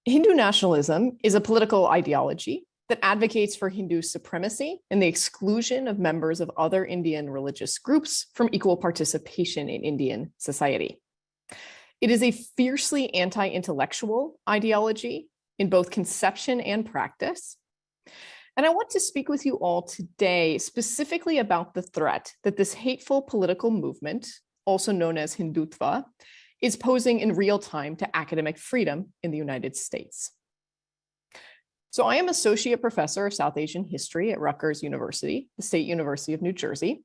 Hindu nationalism is a political ideology that advocates for Hindu supremacy and the exclusion of members of other Indian religious groups from equal participation in Indian society. It is a fiercely anti-intellectual ideology in both conception and practice. And I want to speak with you all today specifically about the threat that this hateful political movement, also known as Hindutva, is posing in real time to academic freedom in the United States. So I am Associate Professor of South Asian History at Rutgers University, the State University of New Jersey.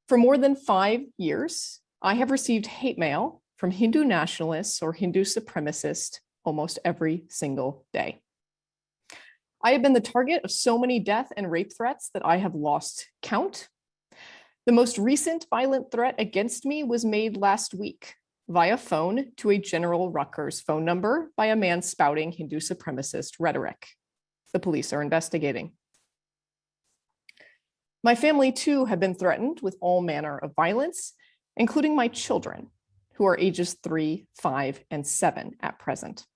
For more than 5 years, I have received hate mail from Hindu nationalists or Hindu supremacists almost every single day. I have been the target of so many death and rape threats that I have lost count. The most recent violent threat against me was made last week via phone to a General Rutgers phone number by a man spouting Hindu supremacist rhetoric. The police are investigating. My family too have been threatened with all manner of violence, including my children, who are ages 3, 5, and 7 at present.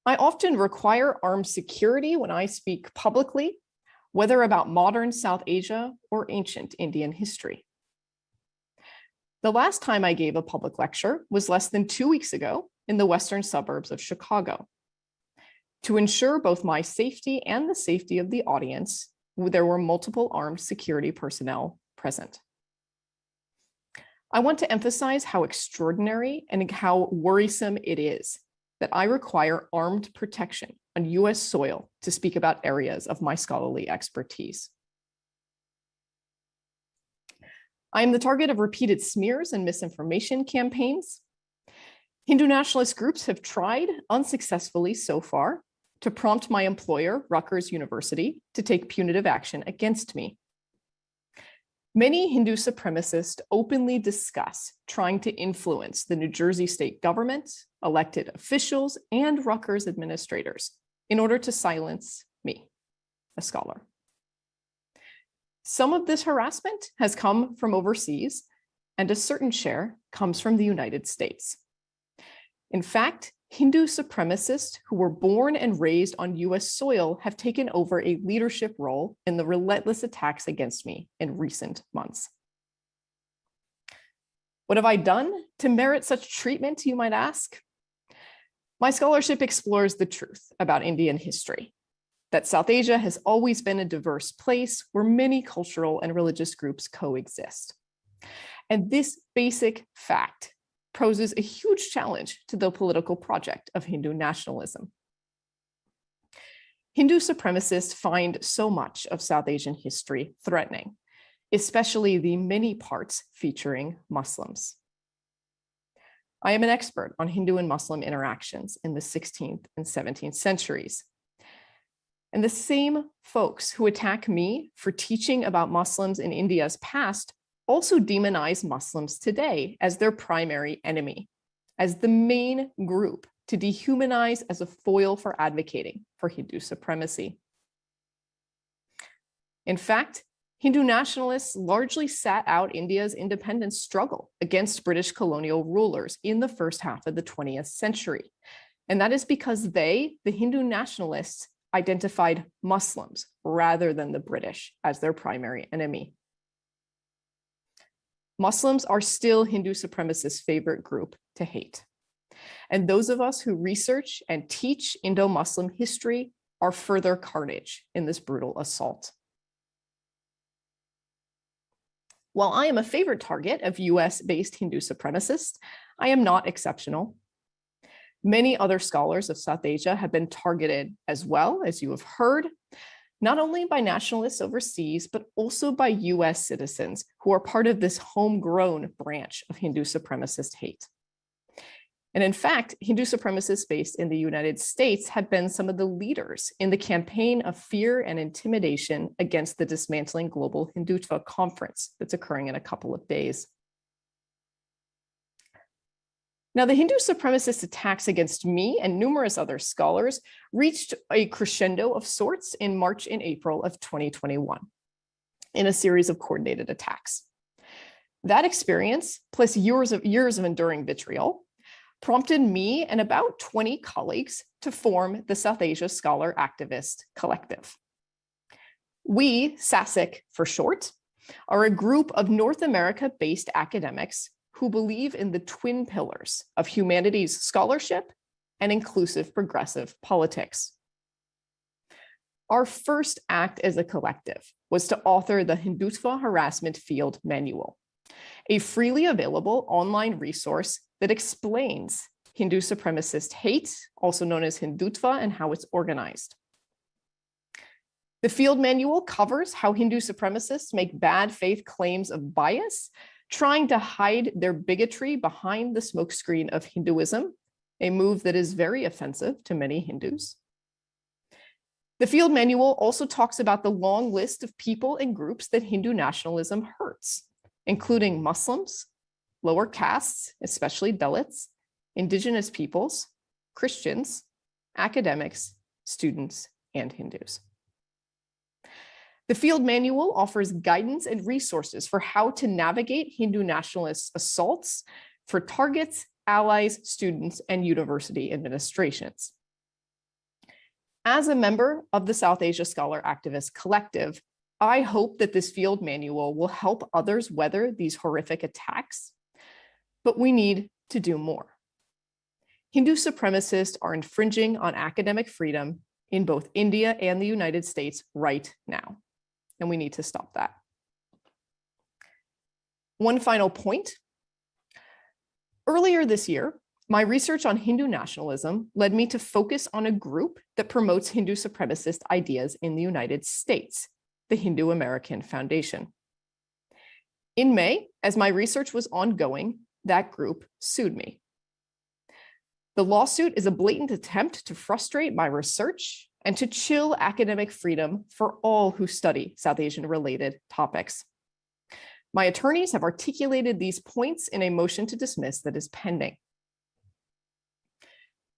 I often require armed security when I speak publicly, whether about modern South Asia or ancient Indian history. The last time I gave a public lecture was less than 2 weeks ago in the western suburbs of Chicago. To ensure both my safety and the safety of the audience, there were multiple armed security personnel present. I want to emphasize how extraordinary and how worrisome it is that I require armed protection on US soil to speak about areas of my scholarly expertise. I am the target of repeated smears and misinformation campaigns. Hindu nationalist groups have tried, unsuccessfully so far, to prompt my employer, Rutgers University, to take punitive action against me. Many Hindu supremacists openly discuss trying to influence the New Jersey state government, elected officials, and Rutgers administrators in order to silence me, a scholar. Some of this harassment has come from overseas, and a certain share comes from the United States. In fact, Hindu supremacists who were born and raised on US soil have taken over a leadership role in the relentless attacks against me in recent months. What have I done to merit such treatment, you might ask? My scholarship explores the truth about Indian history, that South Asia has always been a diverse place where many cultural and religious groups coexist. And this basic fact poses a huge challenge to the political project of Hindu nationalism. Hindu supremacists find so much of South Asian history threatening, especially the many parts featuring Muslims. I am an expert on Hindu and Muslim interactions in the 16th and 17th centuries. And the same folks who attack me for teaching about Muslims in India's past also demonize Muslims today as their primary enemy, as the main group to dehumanize as a foil for advocating for Hindu supremacy. In fact, Hindu nationalists largely sat out India's independence struggle against British colonial rulers in the first half of the 20th century. And that is because they, the Hindu nationalists, identified Muslims rather than the British as their primary enemy. Muslims are still Hindu supremacists' favorite group to hate. And those of us who research and teach Indo-Muslim history are further carnage in this brutal assault. While I am a favorite target of US-based Hindu supremacists, I am not exceptional. Many other scholars of South Asia have been targeted as well, as you have heard, not only by nationalists overseas, but also by US citizens who are part of this homegrown branch of Hindu supremacist hate. And in fact, Hindu supremacists based in the United States have been some of the leaders in the campaign of fear and intimidation against the Dismantling Global Hindutva conference that's occurring in a couple of days. Now, the Hindu supremacist attacks against me and numerous other scholars reached a crescendo of sorts in March and April of 2021 in a series of coordinated attacks. That experience, plus years of enduring vitriol, prompted me and about 20 colleagues to form the South Asia Scholar Activist Collective. We, SASIC for short, are a group of North America-based academics who believe in the twin pillars of humanities scholarship and inclusive progressive politics. Our first act as a collective was to author the Hindutva Harassment Field Manual, a freely available online resource that explains Hindu supremacist hate, also known as Hindutva, and how it's organized. The field manual covers how Hindu supremacists make bad faith claims of bias, trying to hide their bigotry behind the smokescreen of Hinduism, a move that is very offensive to many Hindus. The field manual also talks about the long list of people and groups that Hindu nationalism hurts, including Muslims, lower castes, especially Dalits, indigenous peoples, Christians, academics, students, and Hindus. The field manual offers guidance and resources for how to navigate Hindu nationalist assaults for targets, allies, students, and university administrations. As a member of the South Asia Scholar Activist Collective, I hope that this field manual will help others weather these horrific attacks, but we need to do more. Hindu supremacists are infringing on academic freedom in both India and the United States right now, and we need to stop that. One final point. Earlier this year, my research on Hindu nationalism led me to focus on a group that promotes Hindu supremacist ideas in the United States, the Hindu American Foundation. In May, as my research was ongoing, that group sued me. The lawsuit is a blatant attempt to frustrate my research and to chill academic freedom for all who study South Asian-related topics. My attorneys have articulated these points in a motion to dismiss that is pending.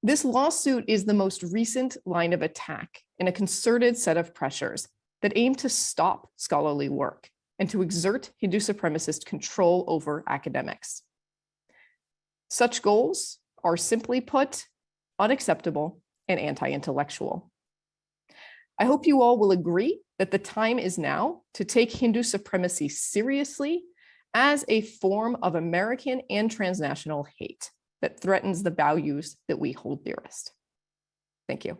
This lawsuit is the most recent line of attack in a concerted set of pressures that aim to stop scholarly work and to exert Hindu supremacist control over academics. Such goals are, simply put, unacceptable and anti-intellectual. I hope you all will agree that the time is now to take Hindu supremacy seriously as a form of American and transnational hate that threatens the values that we hold dearest. Thank you.